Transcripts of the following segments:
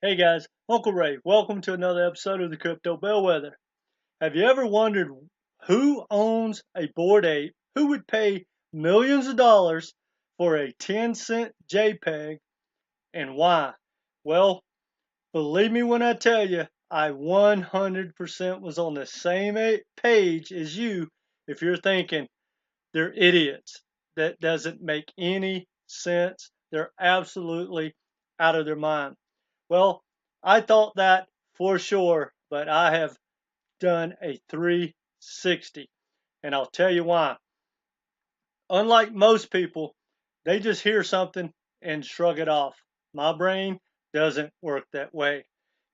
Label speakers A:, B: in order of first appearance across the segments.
A: Hey guys, Uncle Ray. Welcome to another episode of the Crypto Bellwether. Have you ever wondered who owns a Bored Ape? Who would pay millions of dollars for a 10-cent JPEG and why? Well, believe me when I tell you, I 100% was on the same page as you if you're thinking they're idiots. That doesn't make any sense. They're absolutely out of their mind. Well, I thought that for sure, but I have done a 360, and I'll tell you why. Unlike most people, they just hear something and shrug it off. My brain doesn't work that way.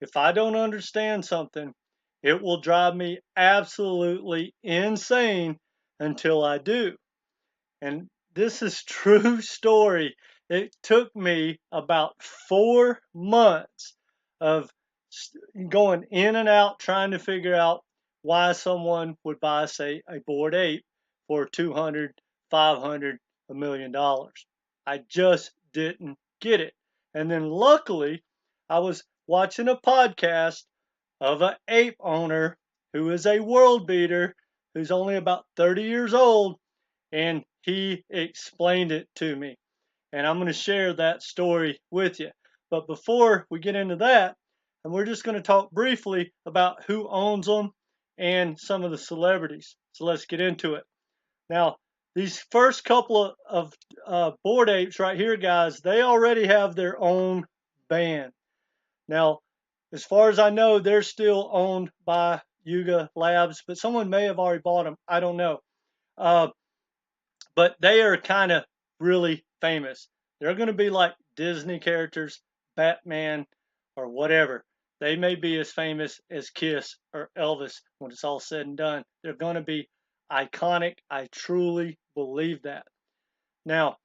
A: If I don't understand something, it will drive me absolutely insane until I do. And this is true story. It took me about 4 months of going in and out trying to figure out why someone would buy, say, a Bored Ape for 200, 500, $1 million. I just didn't get it. And then luckily, I was watching a podcast of an ape owner who is a world beater who's only about 30 years old, and he explained it to me. And I'm going to share that story with you. But before we get into that, and we're just going to talk briefly about who owns them and some of the celebrities. So let's get into it. Now, these first couple of Bored Apes right here, guys, they already have their own band. Now, as far as I know, they're still owned by Yuga Labs, but someone may have already bought them. I don't know. Uh, but they are kind of really famous. They're going to be like Disney characters, Batman, or whatever. They may be as famous as Kiss or Elvis when it's all said and done. They're going to be iconic. I truly believe that. Now,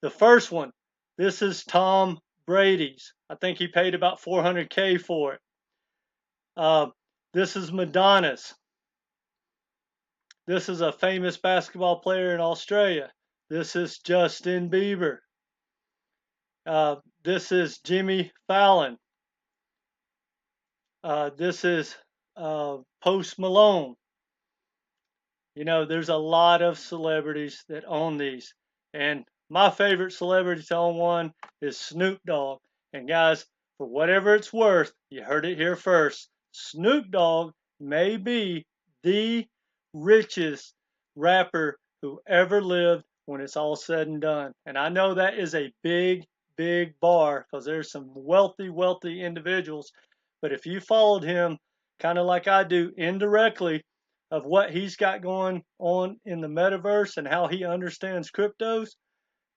A: the first one, this is Tom Brady's. I think he paid about 400K for it. Uh, this is Madonna's. This is a famous basketball player in Australia. This is Justin Bieber. This is Jimmy Fallon. This is Post Malone. You know, there's a lot of celebrities that own these. And my favorite celebrity to own one is Snoop Dogg. And guys, for whatever it's worth, you heard it here first. Snoop Dogg may be the richest rapper who ever lived when it's all said and done. And I know that is a big, big bar because there's some wealthy, wealthy individuals. But if you followed him kind of like I do indirectly, of what he's got going on in the metaverse and how he understands cryptos,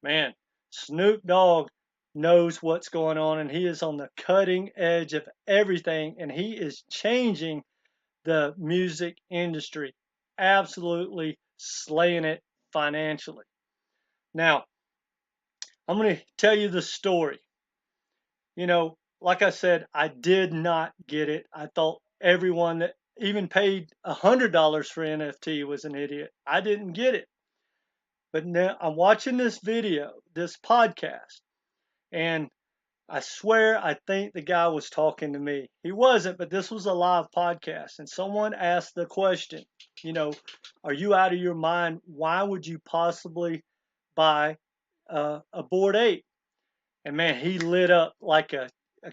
A: man, Snoop Dogg knows what's going on and he is on the cutting edge of everything and he is changing the music industry, absolutely slaying it financially. Now, I'm going to tell you the story. You know, like I said, I did not get it. I thought everyone that even paid $100 for NFT was an idiot. I didn't get it. But now I'm watching this video, this podcast, and I swear I think the guy was talking to me. He wasn't, but this was a live podcast. And someone asked the question, you know, are you out of your mind? Why would you possibly buy a Bored Ape? And man, he lit up like a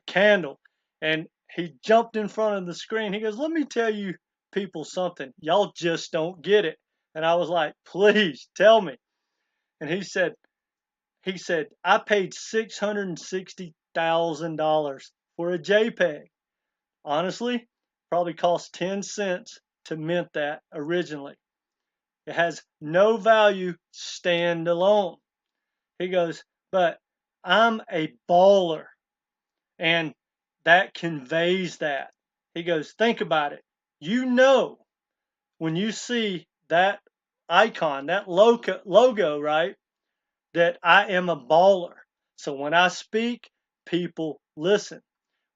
A: candle. And he jumped in front of the screen. He goes, let me tell you people something. Y'all just don't get it. And I was like, please tell me. And he said, I paid $660,000 for a JPEG. Honestly, probably cost 10 cents to mint that originally. It has no value standalone. He goes, but I'm a baller. And that conveys that. He goes, think about it. You know, when you see that icon, that logo, right, that I am a baller. So when I speak, people listen.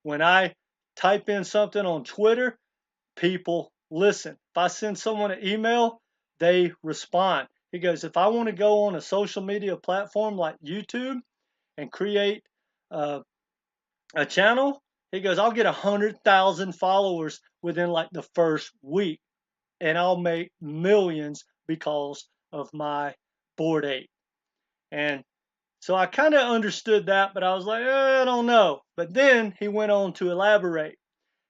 A: When I type in something on Twitter, people listen. If I send someone an email, they respond. He goes, if I want to go on a social media platform like YouTube and create a channel, He goes, I'll get 100,000 followers within like the first week, and I'll make millions because of my Bored Ape. And so I kind of understood that, but I was like, I don't know. But then he went on to elaborate,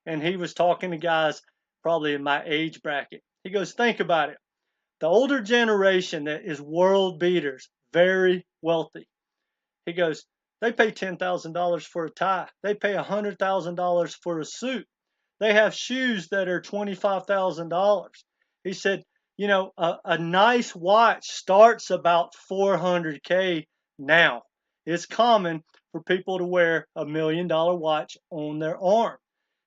A: and he was talking to guys probably in my age bracket. He goes, think about it. The older generation that is world beaters, very wealthy. He goes, they pay $10,000 for a tie. They pay $100,000 for a suit. They have shoes that are $25,000. He said, you know, a nice watch starts about 400K now. It's common for people to wear $1 million watch on their arm.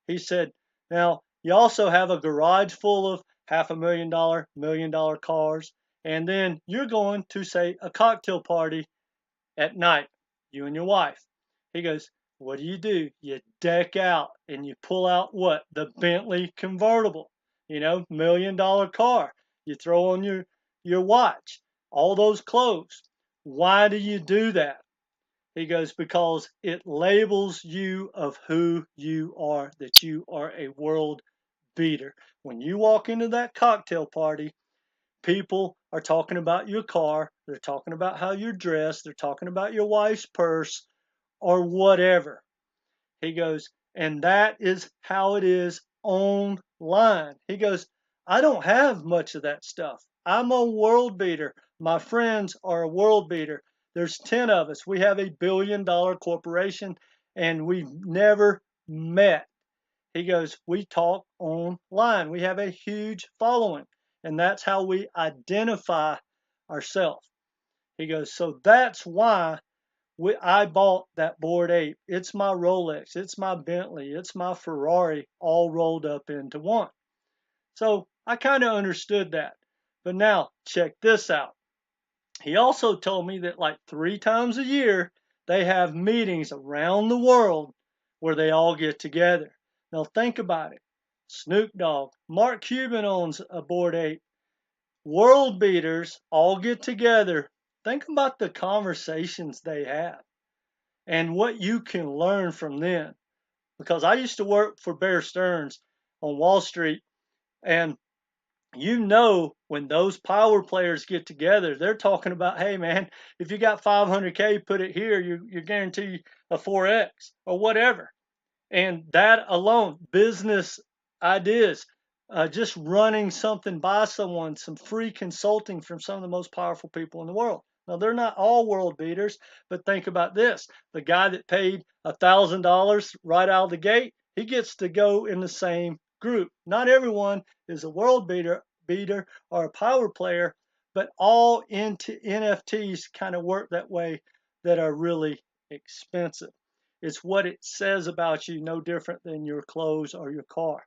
A: He said, now you also have a garage full of $500,000, $1 million cars, and then you're going to, say, a cocktail party at night, you and your wife. He goes, what do? You deck out and you pull out what? The Bentley convertible, you know, $1 million car. You throw on your watch, all those clothes. Why do you do that? He goes, because it labels you of who you are, that you are a world beater. When you walk into that cocktail party, people are talking about your car, they're talking about how you're dressed, they're talking about your wife's purse or whatever. He goes, and that is how it is online. He goes, I don't have much of that stuff. I'm a world beater. My friends are a world beater. There's 10 of us. We have $1 billion corporation and we've never met. He goes, we talk online. We have a huge following, and that's how we identify ourselves. He goes, so that's why I bought that Bored Ape. It's my Rolex, it's my Bentley, it's my Ferrari, all rolled up into one. So I kind of understood that. But now, check this out. He also told me that like 3 times a year, they have meetings around the world where they all get together. Now think about it. Snoop Dogg, Mark Cuban owns a Bored Ape. World beaters all get together. Think about the conversations they have and what you can learn from them. Because I used to work for Bear Stearns on Wall Street, and you know, when those power players get together, they're talking about, hey man, if you got 500K, put it here, you're guaranteed a 4X or whatever. And that alone, business ideas, just running something by someone, some free consulting from some of the most powerful people in the world. Now, they're not all world beaters, but think about this. The guy that paid $1,000 right out of the gate, he gets to go in the same group. Not everyone is a world beater or a power player, but all into NFTs kind of work that way that are really expensive. It's what it says about you, no different than your clothes or your car.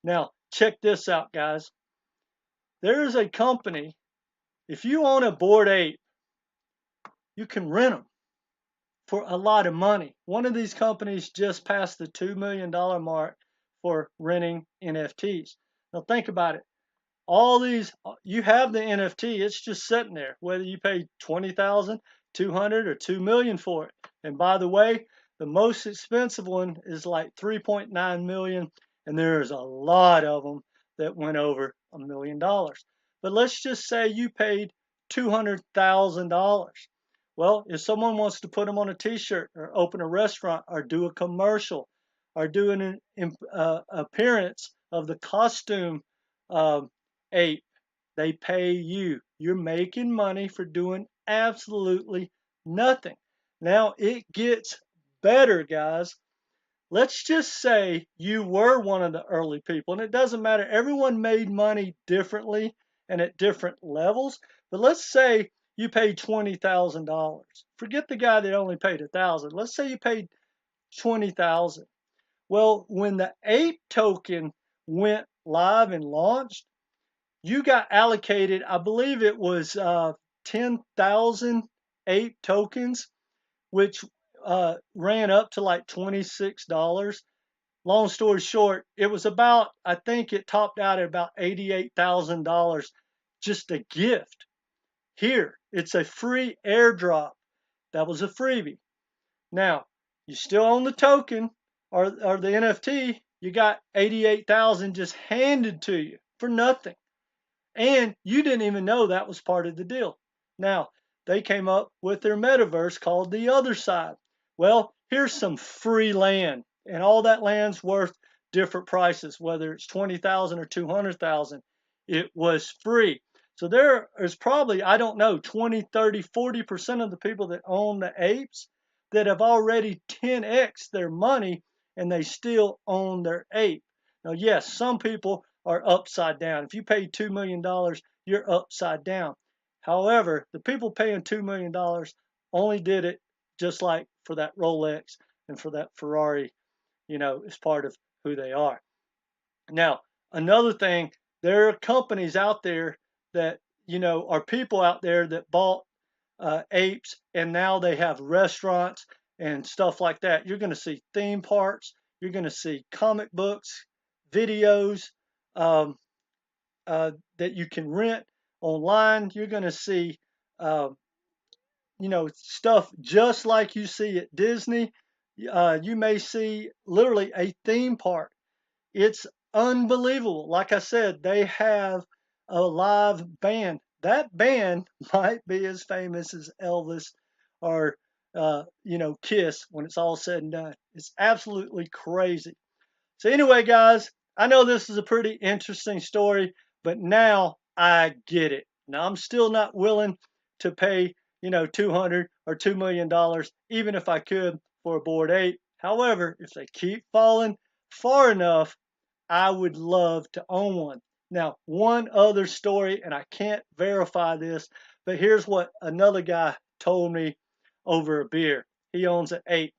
A: Now, check this out, guys. There is a company, if you own a Bored Ape, you can rent them for a lot of money. One of these companies just passed the $2 million mark for renting NFTs. Now, think about it. All these, you have the NFT, it's just sitting there, whether you pay 20,000, 200, or 2 million for it. And by the way, the most expensive one is like 3.9 million, and there's a lot of them that went over $1 million. But let's just say you paid $200,000. Well, if someone wants to put them on a t-shirt or open a restaurant or do a commercial or do an appearance of the costume ape, they pay you. You're making money for doing absolutely nothing. Now it gets better, guys. Let's just say you were one of the early people, and it doesn't matter. Everyone made money differently and at different levels. But let's say you paid $20,000. Forget the guy that only paid $1,000. Let's say you paid $20,000. Well, when the Ape token went live and launched, you got allocated, I believe it was 10,000 Ape tokens, which ran up to like $26. Long story short, it was about, I think it topped out at about $88,000, just a gift. Here, it's a free airdrop. That was a freebie. Now, you still own the token, or the NFT, you got 88,000 just handed to you for nothing. And you didn't even know that was part of the deal. Now, they came up with their metaverse called the other side. Well, here's some free land, and all that land's worth different prices, whether it's 20,000 or 200,000. It was free. So there is probably, I don't know, 20, 30, 40% of the people that own the apes that have already 10x their money and they still own their ape. Now, yes, some people are upside down. If you paid $2 million, you're upside down. However, the people paying $2 million only did it just like for that Rolex and for that Ferrari, as part of who they are. Now, another thing, there are companies out there that, are people out there that bought apes and now they have restaurants and stuff like that. You're going to see theme parks, you're going to see comic books, videos, um, that you can rent online. You're going to see, uh, stuff just like you see at Disney. You may see literally a theme park. It's unbelievable. Like I said, they have a live band. That band might be as famous as Elvis or, Kiss when it's all said and done. It's absolutely crazy. So anyway, guys, I know this is a pretty interesting story, but now I get it. Now I'm still not willing to pay, 200 or $2 million, even if I could for a Bored Ape. However, if they keep falling far enough, I would love to own one. Now, one other story, and I can't verify this, but here's what another guy told me over a beer. He owns an ape.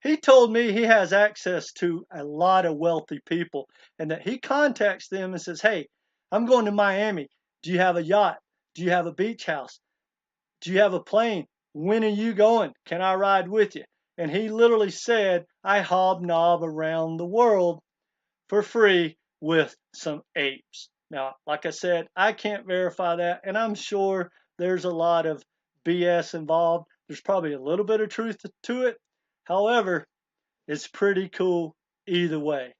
A: He told me he has access to a lot of wealthy people and that he contacts them and says, "Hey, I'm going to Miami. Do you have a yacht? Do you have a beach house? Do you have a plane? When are you going? Can I ride with you?" And he literally said, "I hobnob around the world for free with some apes." Now, like I said, I can't verify that, and I'm sure there's a lot of BS involved. There's probably a little bit of truth to it. However, it's pretty cool either way.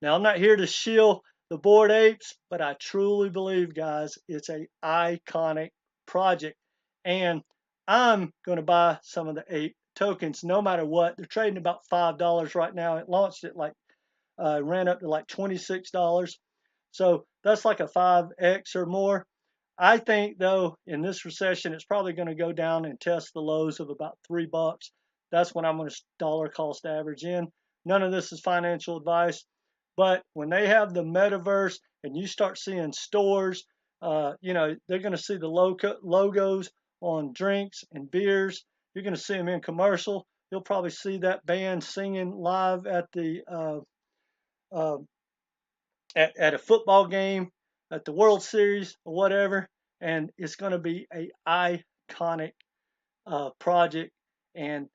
A: Now, I'm not here to shill the Bored Apes, but I truly believe, guys, it's a iconic project. And I'm going to buy some of the ape tokens no matter what. They're trading about $5 right now. It launched at ran up to like $26. So that's like a 5x or more. I think though in this recession it's probably going to go down and test the lows of about $3. That's when I'm going to dollar cost average in. None of this is financial advice, but when they have the metaverse and you start seeing stores, they're going to see the logos on drinks and beers. You're going to see them in commercial. You'll probably see that band singing live at the uh, at a football game, at the World Series, or whatever, and it's going to be a iconic project. And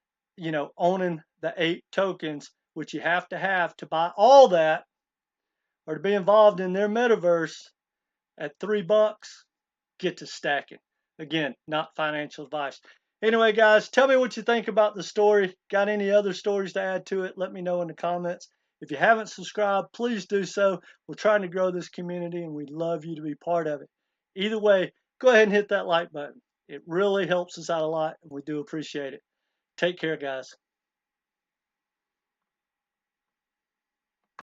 A: owning the ape tokens, which you have to buy all that, or to be involved in their metaverse at $3, get to stacking. Again, not financial advice. Anyway, guys, tell me what you think about the story. Got any other stories to add to it? Let me know in the comments. If you haven't subscribed, please do so. We're trying to grow this community and we'd love you to be part of it. Either way, go ahead and hit that like button. It really helps us out a lot and we do appreciate it. Take care, guys.